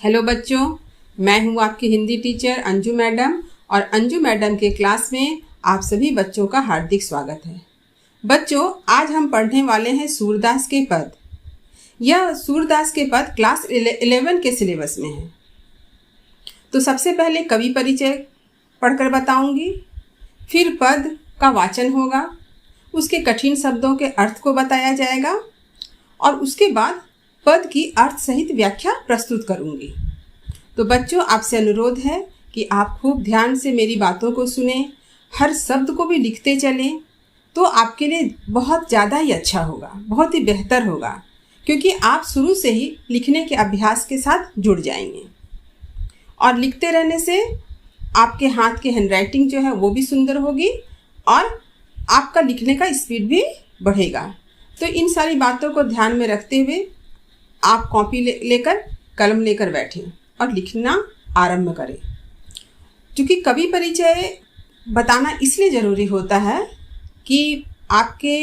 Hello बच्चों, मैं हूँ आपकी हिंदी टीचर अंजू मैडम और अंजू मैडम के क्लास में आप सभी बच्चों का हार्दिक स्वागत है। बच्चों, आज हम पढ़ने वाले हैं सूरदास के पद। यह सूरदास के पद क्लास 11 के सिलेबस में है। तो सबसे पहले कवि परिचय पढ़कर बताऊंगी, फिर पद का वाचन होगा, उसके कठिन शब्दों के अर्थ को बताया जाएगा और उसके बाद पद की अर्थ सहित व्याख्या प्रस्तुत करूंगी। तो बच्चों, आपसे अनुरोध है कि आप खूब ध्यान से मेरी बातों को सुने, हर शब्द को भी लिखते चलें, तो आपके लिए बहुत ज़्यादा ही अच्छा होगा, बहुत ही बेहतर होगा, क्योंकि आप शुरू से ही लिखने के अभ्यास के साथ जुड़ जाएंगे और लिखते रहने से आपके हाथ की हैंडराइटिंग जो है वो भी सुंदर होगी और आपका लिखने का स्पीड भी बढ़ेगा। तो इन सारी बातों को ध्यान में रखते हुए आप कॉपी लेकर कलम लेकर बैठें और लिखना आरंभ करें। क्योंकि कवि परिचय बताना इसलिए ज़रूरी होता है कि आपके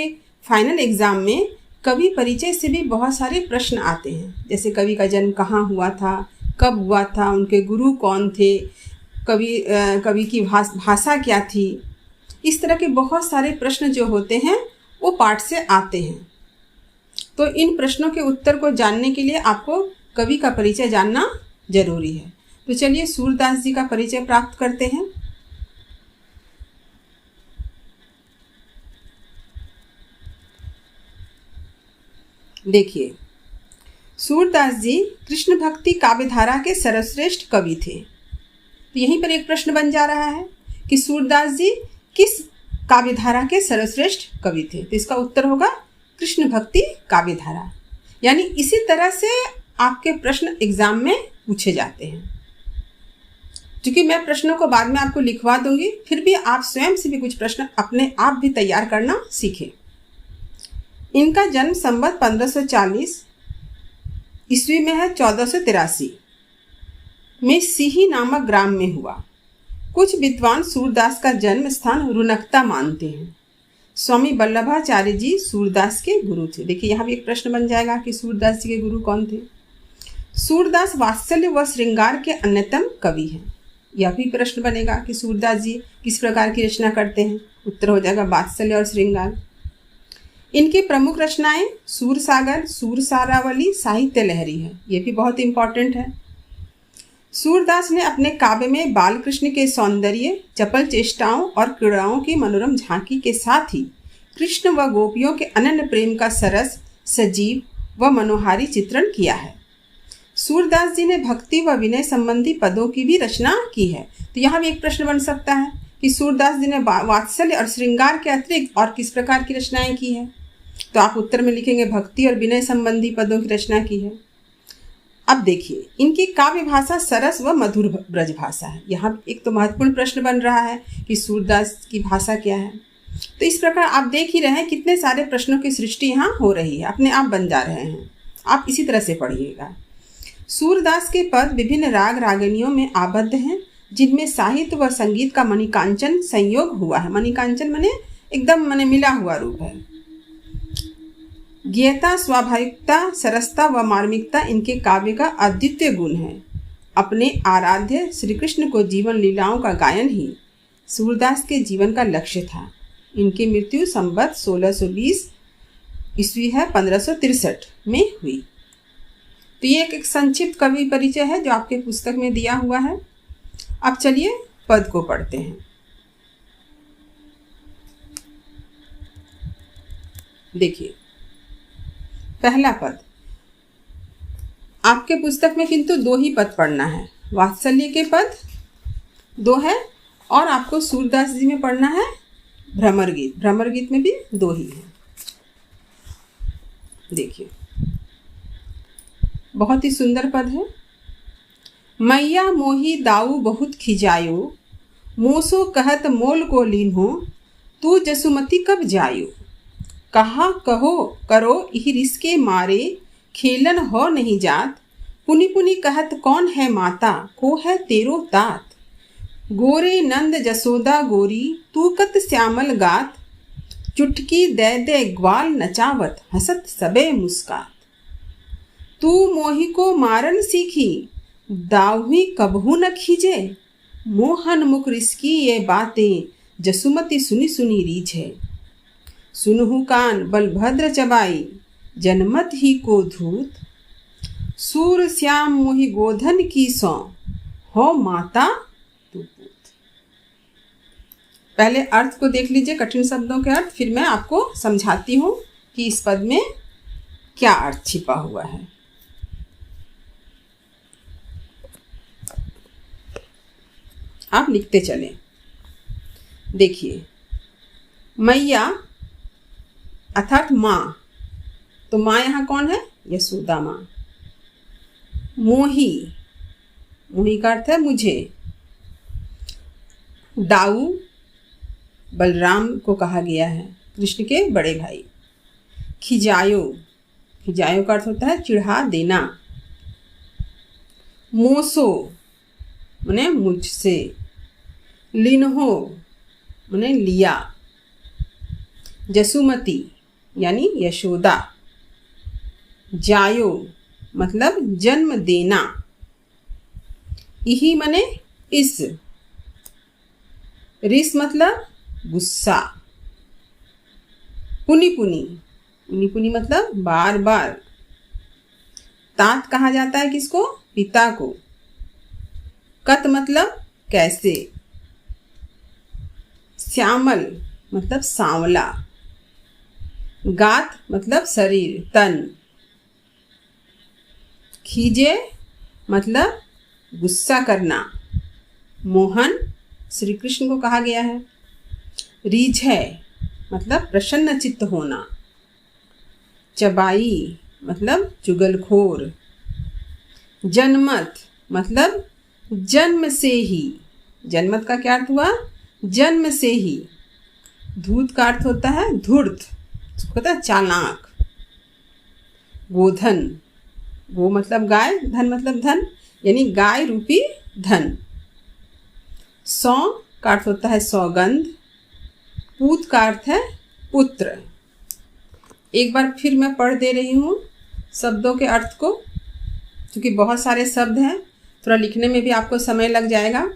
फाइनल एग्ज़ाम में कवि परिचय से भी बहुत सारे प्रश्न आते हैं, जैसे कवि का जन्म कहाँ हुआ था, कब हुआ था, उनके गुरु कौन थे, कवि की भाषा क्या थी। इस तरह के बहुत सारे प्रश्न जो होते हैं वो पाठ से आते हैं। तो इन प्रश्नों के उत्तर को जानने के लिए आपको कवि का परिचय जानना जरूरी है। तो चलिए सूरदास जी का परिचय प्राप्त करते हैं। देखिए, सूरदास जी कृष्ण भक्ति काव्यधारा के सर्वश्रेष्ठ कवि थे। तो यहीं पर एक प्रश्न बन जा रहा है कि सूरदास जी किस काव्यधारा के सर्वश्रेष्ठ कवि थे। तो इसका उत्तर होगा कृष्ण भक्ति काव्यधारा। यानी इसी तरह से आपके प्रश्न एग्जाम में पूछे जाते हैं। क्योंकि मैं प्रश्नों को बाद में आपको लिखवा दूंगी, फिर भी आप स्वयं से भी कुछ प्रश्न अपने आप भी तैयार करना सीखें। इनका जन्म संवत 1540 ईस्वी में है 1483 में सीही नामक ग्राम में हुआ। कुछ विद्वान सूरदास का जन्म स्थान रुनकता मानते हैं। स्वामी वल्लभाचार्य जी सूरदास के गुरु थे। देखिए, यहाँ भी एक प्रश्न बन जाएगा कि सूरदास जी के गुरु कौन थे। सूरदास वात्सल्य व श्रृंगार के अन्यतम कवि हैं। यह भी प्रश्न बनेगा कि सूरदास जी किस प्रकार की रचना करते हैं। उत्तर हो जाएगा वात्सल्य और श्रृंगार। इनकी प्रमुख रचनाएं सूरसागर, सूरसारावली, साहित्य लहरी है। ये भी बहुत इंपॉर्टेंट है। सूरदास ने अपने काव्य में बाल कृष्ण के सौंदर्य, चपल चेष्टाओं और क्रीड़ाओं की मनोरम झांकी के साथ ही कृष्ण व गोपियों के अनन्य प्रेम का सरस, सजीव व मनोहारी चित्रण किया है। सूरदास जी ने भक्ति व विनय संबंधी पदों की भी रचना की है। तो यहाँ भी एक प्रश्न बन सकता है कि सूरदास जी ने वात्सल्य और श्रृंगार के अतिरिक्त और किस प्रकार की रचनाएं की है। तो आप उत्तर में लिखेंगे भक्ति और विनय संबंधी पदों की रचना की है। अब देखिए, इनकी काव्य भाषा सरस व मधुर ब्रज भाषा है। यहाँ एक तो महत्वपूर्ण प्रश्न बन रहा है कि सूरदास की भाषा क्या है। तो इस प्रकार आप देख ही रहे हैं कितने सारे प्रश्नों की सृष्टि यहाँ हो रही है, अपने आप बन जा रहे हैं। आप इसी तरह से पढ़िएगा। सूरदास के पद विभिन्न राग रागिनियों में आबद्ध हैं, जिनमें साहित्य व संगीत का मणिकांचन संयोग हुआ है। मणिकांचन माने एकदम मिला हुआ रूप है। ज्ञेयता, स्वाभाविकता, सरसता व मार्मिकता इनके काव्य का अद्वितीय गुण है। अपने आराध्य श्री कृष्ण को जीवन लीलाओं का गायन ही सूरदास के जीवन का लक्ष्य था। इनकी मृत्यु संवत 1620 ईस्वी है 1563 में हुई। तो ये एक संक्षिप्त कवि परिचय है जो आपके पुस्तक में दिया हुआ है। अब चलिए पद को पढ़ते हैं। देखिए, पहला पद आपके पुस्तक में किंतु 2 ही पद पढ़ना है। वात्सल्य के पद 2 है और आपको सूरदास जी में पढ़ना है भ्रमर गीत। भ्रमर गीत में भी 2 ही है। देखिए, बहुत ही सुंदर पद है। मैया मोही दाऊ बहुत खिजायो, मोसो कहत मोल को लीन्हो, तू जसुमती कब जायो। कहा कहो करो इह रिसके मारे, खेलन हो नहीं जात, पुनि पुनि कहत कौन है माता, को है तेरो तात। गोरे नंद जसोदा गोरी, तू कत श्यामल गात, चुटकी दे दे ग्वाल नचावत, हसत सबे मुस्कात। तू मोही को मारन सीखी, दाहुई कबहू न खीजे, मोहन मुख रिसकी ये बातें, जसुमती सुनी सुनी रीझे। सुनहु कान बलभद्र चबाई, जनमत ही को धूत, सूर श्याम मोहि गोधन की सौ, हो माता तू पूत। पहले अर्थ को देख लीजिए, कठिन शब्दों के अर्थ, फिर मैं आपको समझाती हूँ कि इस पद में क्या अर्थ छिपा हुआ है। आप लिखते चलें। देखिए, मैया अर्थात माँ, तो माँ यहाँ कौन है? यशोदा माँ। मोही, मोही का अर्थ है मुझे। दाऊ बलराम को कहा गया है, कृष्ण के बड़े भाई। खिजायो, खिजायो का अर्थ होता है चिढ़ा देना। मोसो माने मुझसे। लिन्हो माने लिया। जसुमती यानी यशोदा। जायो मतलब जन्म देना। इही माने इस। रिस मतलब गुस्सा। पुनी पुनी, पुनी पुनी मतलब बार बार। तात कहा जाता है किसको? पिता को। कत मतलब कैसे। श्यामल मतलब सांवला। गात मतलब शरीर, तन। खीजे मतलब गुस्सा करना। मोहन श्री कृष्ण को कहा गया है। रीझे मतलब प्रसन्न चित्त होना। चबाई मतलब चुगलखोर। जनमत मतलब जन्म से ही। जनमत का क्या अर्थ हुआ? जन्म से ही। धूत का अर्थ होता है धूर्त, होता है चालाक। गोधन, गो मतलब गाय, धन मतलब धन, यानी गाय रूपी धन। सौ का अर्थ होता है सौगंध। पूत का अर्थ है पुत्र। एक बार फिर मैं पढ़ दे रही हूँ शब्दों के अर्थ को, क्योंकि बहुत सारे शब्द हैं, थोड़ा लिखने में भी आपको समय लग जाएगा।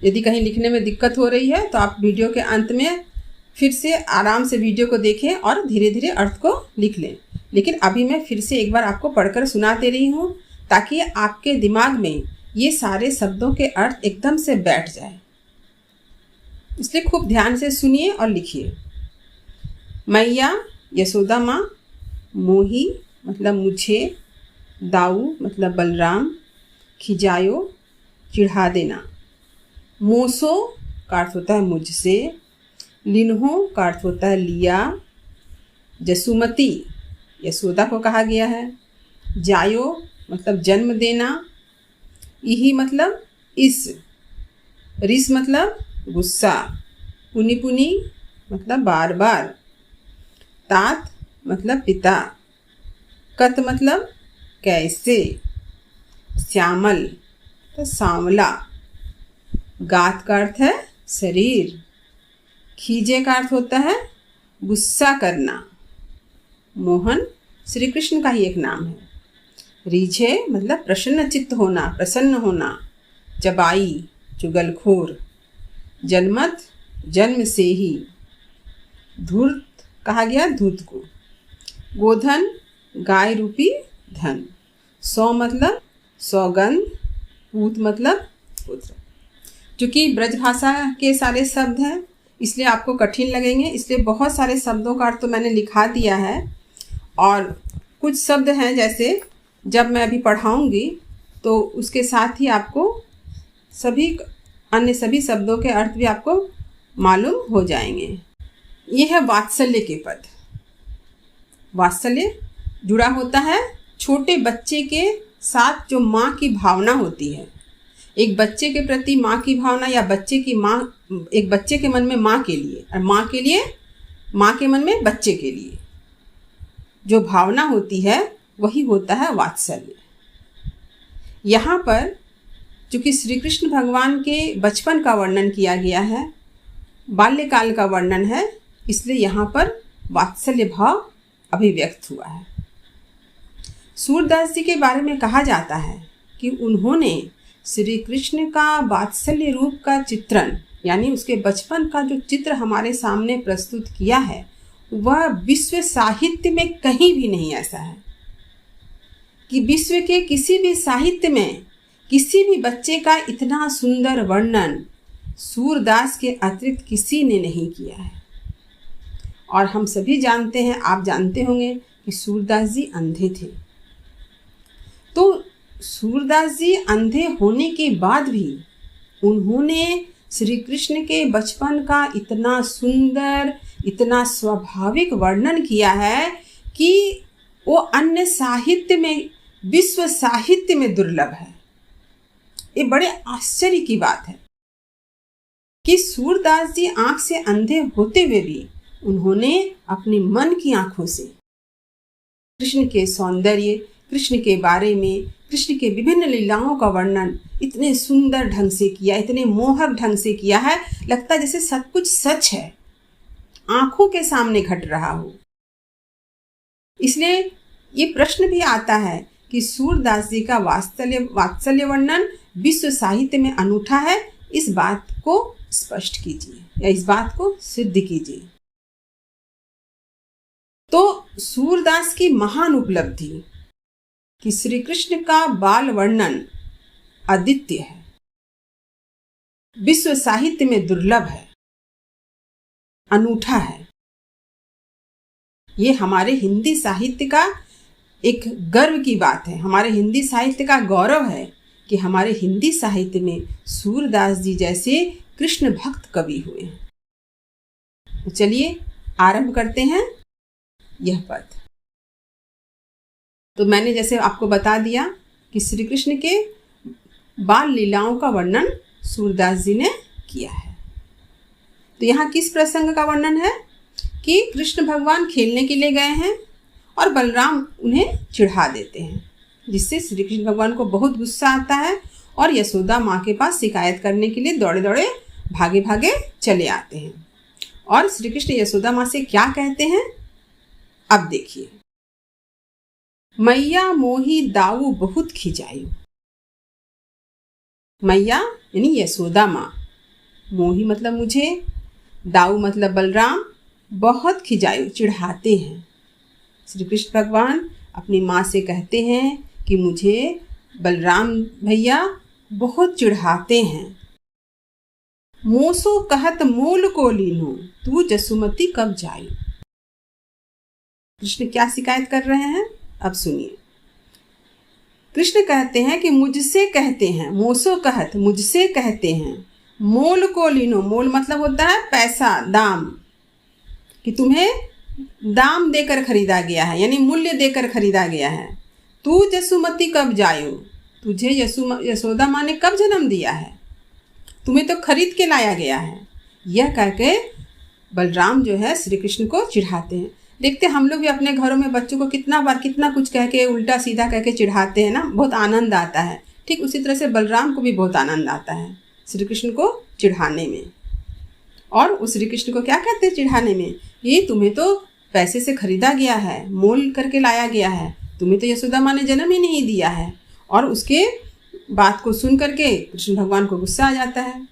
यदि कहीं लिखने में दिक्कत हो रही है तो आप वीडियो के अंत में फिर से आराम से वीडियो को देखें और धीरे धीरे अर्थ को लिख लें। लेकिन अभी मैं फिर से एक बार आपको पढ़कर सुना दे रही हूँ, ताकि आपके दिमाग में ये सारे शब्दों के अर्थ एकदम से बैठ जाए। इसलिए खूब ध्यान से सुनिए और लिखिए। मैया यशोदा माँ। मोही मतलब मुझे। दाऊ मतलब बलराम। खिजायो चिढ़ा देना। मोसो का अर्थ होता है मुझसे। लिन्हो का अर्थ होता है लिया। जसुमती यशोदा को कहा गया है। जायो मतलब जन्म देना। इही मतलब इस। रिस मतलब गुस्सा। पुनी पुनी मतलब बार बार। तात मतलब पिता। कत मतलब कैसे। श्यामल तो सांवला। गात का अर्थ है शरीर। खीजे का अर्थ होता है गुस्सा करना। मोहन श्री कृष्ण का ही एक नाम है। रीझे मतलब प्रसन्न चित्त होना, प्रसन्न होना। चबाई चुगलखोर। जनमत जन्म से ही। धूर्त कहा गया धूत को। गोधन गाय रूपी धन। सौ मतलब सौगंध। पूत मतलब पुत्र। क्योंकि ब्रज भाषा के सारे शब्द हैं इसलिए आपको कठिन लगेंगे, इसलिए बहुत सारे शब्दों का अर्थ तो मैंने लिखा दिया है। और कुछ शब्द हैं जैसे जब मैं अभी पढ़ाऊँगी तो उसके साथ ही आपको अन्य सभी शब्दों के अर्थ भी आपको मालूम हो जाएंगे। ये है वात्सल्य के पद। वात्सल्य जुड़ा होता है छोटे बच्चे के साथ जो माँ की भावना होती है। एक बच्चे के प्रति माँ की भावना, या एक बच्चे के मन में माँ के लिए, और माँ के लिए माँ के मन में बच्चे के लिए जो भावना होती है वही होता है वात्सल्य। यहाँ पर चूँकि श्री कृष्ण भगवान के बचपन का वर्णन किया गया है, बाल्यकाल का वर्णन है, इसलिए यहाँ पर वात्सल्य भाव अभिव्यक्त हुआ है। सूरदास जी के बारे में कहा जाता है कि उन्होंने श्री कृष्ण का वात्सल्य रूप का चित्रण, यानी उसके बचपन का जो चित्र हमारे सामने प्रस्तुत किया है, वह विश्व साहित्य में कहीं भी नहीं ऐसा है कि विश्व के किसी भी साहित्य में किसी भी बच्चे का इतना सुंदर वर्णन सूरदास के अतिरिक्त किसी ने नहीं किया है। और हम सभी जानते हैं, आप जानते होंगे कि सूरदास जी अंधे थे। तो सूरदास जी अंधे होने के बाद भी उन्होंने श्री कृष्ण के बचपन का इतना सुंदर, इतना स्वाभाविक वर्णन किया है कि वो अन्य साहित्य में, विश्व साहित्य में दुर्लभ है। ये बड़े आश्चर्य की बात है कि सूरदास जी आंख से अंधे होते हुए भी उन्होंने अपने मन की आंखों से कृष्ण के सौंदर्य, कृष्ण के बारे में, कृष्ण के विभिन्न लीलाओं का वर्णन इतने सुंदर ढंग से किया, इतने मोहक ढंग से किया है, लगता है जैसे सब कुछ सच है, आंखों के सामने घट रहा हो। इसलिए ये प्रश्न भी आता है कि सूरदास जी का वात्सल्य वर्णन विश्व साहित्य में अनूठा है। इस बात को स्पष्ट कीजिए या इस बात को सिद्ध कीजिए। तो सूरदास की महान उपलब्धि कि श्री कृष्ण का बाल वर्णन अद्वितीय है, विश्व साहित्य में दुर्लभ है, अनूठा है। ये हमारे हिंदी साहित्य का एक गर्व की बात है, हमारे हिंदी साहित्य का गौरव है कि हमारे हिंदी साहित्य में सूरदास जी जैसे कृष्ण भक्त कवि हुए हैं। तो चलिए आरंभ करते हैं यह पद। तो मैंने जैसे आपको बता दिया कि श्री कृष्ण के बाल लीलाओं का वर्णन सूरदास जी ने किया है। तो यहाँ किस प्रसंग का वर्णन है कि कृष्ण भगवान खेलने के लिए गए हैं और बलराम उन्हें चिढ़ा देते हैं, जिससे श्री कृष्ण भगवान को बहुत गुस्सा आता है और यशोदा माँ के पास शिकायत करने के लिए दौड़े दौड़े भागे भागे चले आते हैं। और श्री कृष्ण यशोदा माँ से क्या कहते हैं, अब देखिए। मैया मोही दाऊ बहुत खिजायु। मैया यानी यशोदा माँ, मोही मतलब मुझे, दाऊ मतलब बलराम, बहुत खिजायु चिढ़ाते हैं। श्री कृष्ण भगवान अपनी माँ से कहते हैं कि मुझे बलराम भैया बहुत चिढ़ाते हैं। मोसो कहत मोल को लीनो तू जसुमती कब जायु। कृष्ण क्या शिकायत कर रहे हैं, अब सुनिए। कृष्ण कहते हैं कि मुझसे कहते हैं, मोसो कहत मुझसे कहते हैं, मोल को लीनो, मोल मतलब होता है पैसा, दाम, कि तुम्हें दाम देकर खरीदा गया है, यानी मूल्य देकर खरीदा गया है। तू जसुमती कब जायु, तुझे यशोदा माँ ने कब जन्म दिया है, तुम्हें तो खरीद के लाया गया है। यह कह के बलराम जो है श्री कृष्ण को चिढ़ाते हैं। देखते हम लोग भी अपने घरों में बच्चों को कितना बार कितना कुछ कह के उल्टा सीधा कह के चिढ़ाते हैं ना, बहुत आनंद आता है। ठीक उसी तरह से बलराम को भी बहुत आनंद आता है श्री कृष्ण को चिढ़ाने में। और उस श्री कृष्ण को क्या कहते हैं चिढ़ाने में, ये तुम्हें तो पैसे से खरीदा गया है, मोल करके लाया गया है, तुम्हें तो यशोदा माँ ने जन्म ही नहीं दिया है। और उसके बात को सुन करके कृष्ण भगवान को गुस्सा आ जाता है।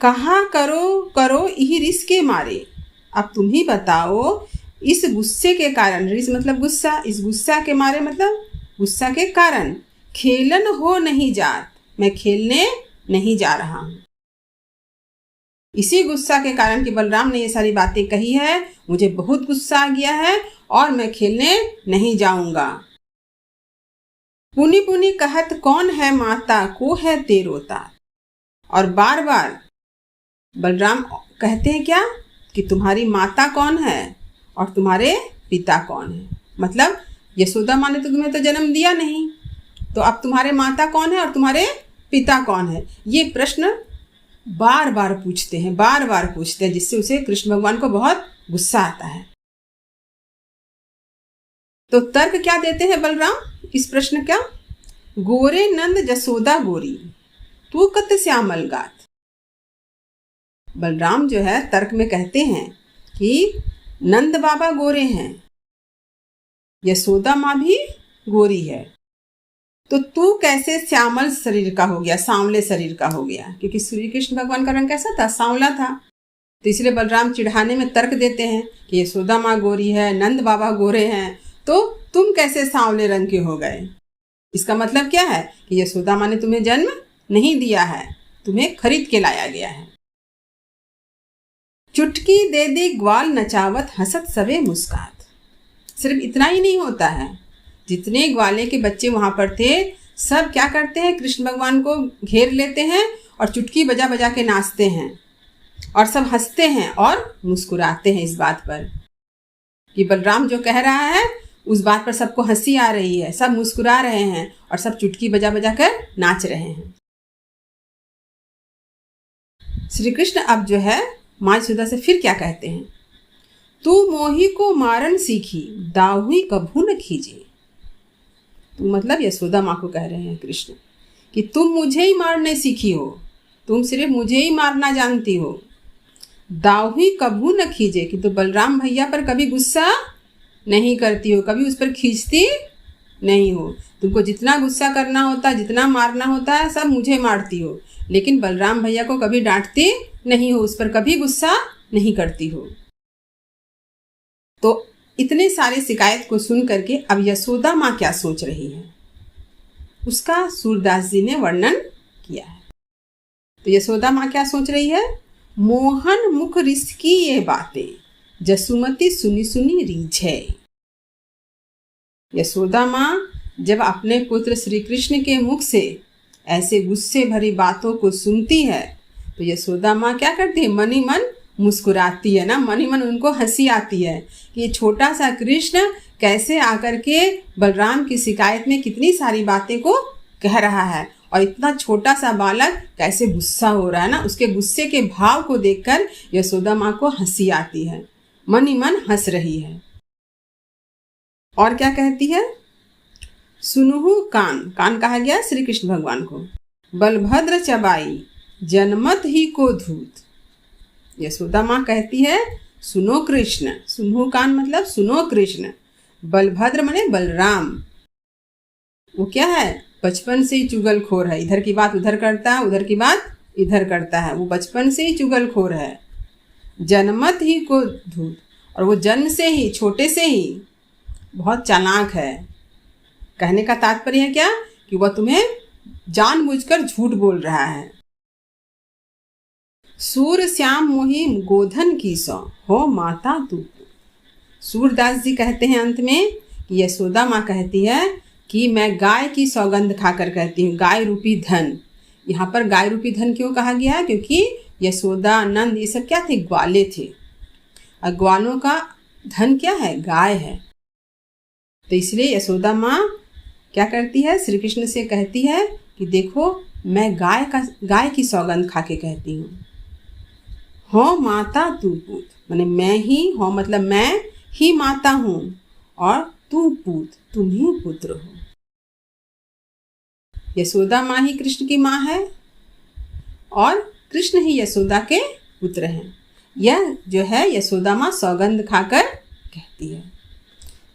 कहा करो करो यही रिस के मारे, अब तुम ही बताओ इस गुस्से के कारण, रिस मतलब गुस्सा, इस गुस्सा के मारे मतलब गुस्सा के कारण, खेलन हो नहीं जात, मैं खेलने नहीं जा रहा हूँ। इसी गुस्सा के कारण कि बलराम ने ये सारी बातें कही है, मुझे बहुत गुस्सा आ गया है और मैं खेलने नहीं जाऊंगा। पुनी पुनी कहत कौन है माता को है तेरोता। और बार बार बलराम कहते हैं क्या कि तुम्हारी माता कौन है और तुम्हारे पिता कौन है। मतलब यशोदा माँ ने तो तुम्हें तो जन्म दिया नहीं, तो अब तुम्हारे माता कौन है और तुम्हारे पिता कौन है। ये प्रश्न बार बार पूछते हैं, जिससे उसे कृष्ण भगवान को बहुत गुस्सा आता है। तो तर्क क्या देते हैं बलराम इस प्रश्न का, गोरे नंद जसोदा गोरी तू कत श्यामल गात। बलराम जो है तर्क में कहते हैं कि नंद बाबा गोरे हैं, यशोदा माँ भी गोरी है, तो तू कैसे श्यामल शरीर का हो गया, सांवले शरीर का हो गया? क्योंकि श्री कृष्ण भगवान का रंग कैसा था? सांवला था। तो इसलिए बलराम चिढ़ाने में तर्क देते हैं कि यशोदा माँ गोरी है, नंद बाबा गोरे हैं, तो तुम कैसे सांवले रंग के हो गए? इसका मतलब क्या है कि यशोदा माँ ने तुम्हें जन्म नहीं दिया है, तुम्हें खरीद के लाया गया है। चुटकी दे दी ग्वाल नचावत हंसत सबे मुस्कात। सिर्फ इतना ही नहीं होता है, जितने ग्वाले के बच्चे वहां पर थे सब क्या करते हैं, कृष्ण भगवान को घेर लेते हैं और चुटकी बजा बजा के नाचते हैं और सब हंसते हैं और मुस्कुराते हैं इस बात पर कि बलराम जो कह रहा है उस बात पर सबको हंसी आ रही है, सब मुस्कुरा रहे हैं और सब चुटकी बजा बजा कर नाच रहे हैं। श्री कृष्ण अब जो है माँ यशोदा से फिर क्या कहते हैं, तू मोही को मारन सीखी दाहुई कभू न खींचे। तो मतलब यशोदा माँ को कह रहे हैं कृष्ण कि तुम मुझे ही मारने सीखी हो, तुम सिर्फ मुझे ही मारना जानती हो, दाहुई कभू न खींचे, कि तो बलराम भैया पर कभी गुस्सा नहीं करती हो, कभी उस पर खींचती नहीं हो। तुमको जितना गुस्सा करना होता, जितना मारना होता है सब मुझे मारती हो, लेकिन बलराम भैया को कभी डांटती नहीं हो, उस पर कभी गुस्सा नहीं करती हो। तो इतने सारे शिकायत को सुन करके अब यशोदा माँ क्या सोच रही है उसका सूरदास जी ने वर्णन किया है। तो यशोदा माँ क्या सोच रही है, मोहन मुख रिस की ये बातें जसुमती सुनी सुनी रीझे। यशोदा माँ जब अपने पुत्र श्री कृष्ण के मुख से ऐसे गुस्से भरी बातों को सुनती है तो यशोदा माँ क्या करती है, मन ही मन मुस्कुराती है ना, मन ही मन उनको हंसी आती है कि ये छोटा सा कृष्ण कैसे आकर के बलराम की शिकायत में कितनी सारी बातें को कह रहा है और इतना छोटा सा बालक कैसे गुस्सा हो रहा है ना। उसके गुस्से के भाव को देखकर यशोदा माँ को हंसी आती है, मन ही मन हंस रही है। और क्या कहती है, सुनहु कान, कान कहा गया श्री कृष्ण भगवान को, बलभद्र चबाई जनमत ही को धूत। यशोदा माँ कहती है सुनो कृष्ण, सुनो कान मतलब सुनो कृष्ण, बलभद्र माने बलराम, वो क्या है, बचपन से ही चुगलखोर है, इधर की बात उधर करता है, उधर की बात इधर करता है, वो बचपन से ही चुगलखोर है। जनमत ही को धूत, और वो जन्म से ही, छोटे से ही बहुत चालाक है। कहने का तात्पर्य है क्या कि वह तुम्हें जानबूझकर झूठ बोल रहा है। सूर श्याम मोही गोधन की सौ हो माता तू। सूरदास जी कहते हैं अंत में कि यशोदा माँ कहती है कि मैं गाय की सौगंध खाकर कहती हूँ, गाय रूपी धन। यहाँ पर गाय रूपी धन क्यों कहा गया, क्योंकि यशोदा नंद ये सब क्या थे, ग्वाले थे, और ग्वालों का धन क्या है, गाय है। तो इसलिए यशोदा माँ क्या करती है, श्री कृष्ण से कहती है कि देखो मैं गाय की सौगंध खा के कहती हूँ, हो माता तू पूत, माने मैं ही, हो मतलब मैं ही माता हूँ और तू पूत, तुम ही पुत्र हो। यशोदा माँ ही कृष्ण की माँ है और कृष्ण ही यशोदा के पुत्र हैं। यह जो है यशोदा माँ सौगंध खाकर कहती है।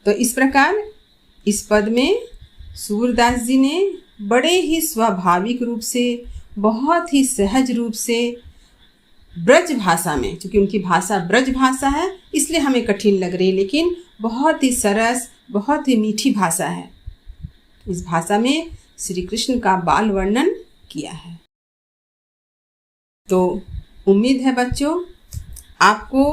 तो इस प्रकार इस पद में सूरदास जी ने बड़े ही स्वाभाविक रूप से, बहुत ही सहज रूप से ब्रज भाषा में, क्योंकि उनकी भाषा ब्रज भाषा है इसलिए हमें कठिन लग रही है, लेकिन बहुत ही सरस, बहुत ही मीठी भाषा है। इस भाषा में श्री कृष्ण का बाल वर्णन किया है। तो उम्मीद है बच्चों आपको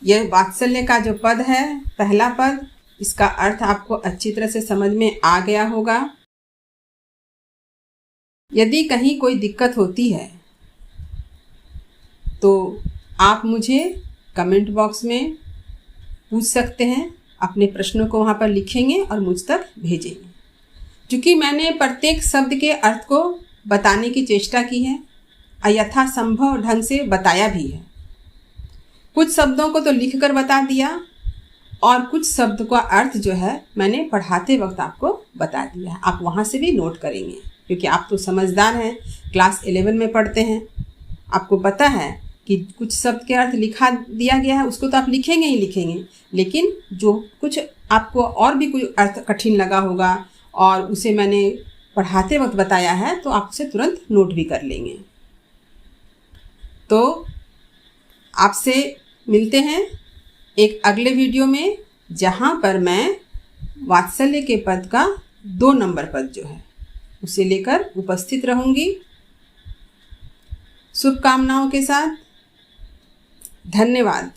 यह वात्सल्य का जो पद है, पहला पद, इसका अर्थ आपको अच्छी तरह से समझ में आ गया होगा। यदि कहीं कोई दिक्कत होती है तो आप मुझे कमेंट बॉक्स में पूछ सकते हैं, अपने प्रश्नों को वहाँ पर लिखेंगे और मुझ तक भेजेंगे। क्योंकि मैंने प्रत्येक शब्द के अर्थ को बताने की चेष्टा की है और यथासंभव ढंग से बताया भी है। कुछ शब्दों को तो लिखकर बता दिया और कुछ शब्द का अर्थ जो है मैंने पढ़ाते वक्त आपको बता दिया है। आप वहाँ से भी नोट करेंगे, क्योंकि आप तो समझदार हैं, क्लास 11 में पढ़ते हैं, आपको पता है कि कुछ शब्द के अर्थ लिखा दिया गया है, उसको तो आप लिखेंगे ही लिखेंगे, लेकिन जो कुछ आपको और भी कोई अर्थ कठिन लगा होगा और उसे मैंने पढ़ाते वक्त बताया है तो आप उसे तुरंत नोट भी कर लेंगे। तो आपसे मिलते हैं एक अगले वीडियो में, जहाँ पर मैं वात्सल्य के पद का 2 नंबर पद जो है उसे लेकर उपस्थित रहूँगी। शुभकामनाओं के साथ, धन्यवाद।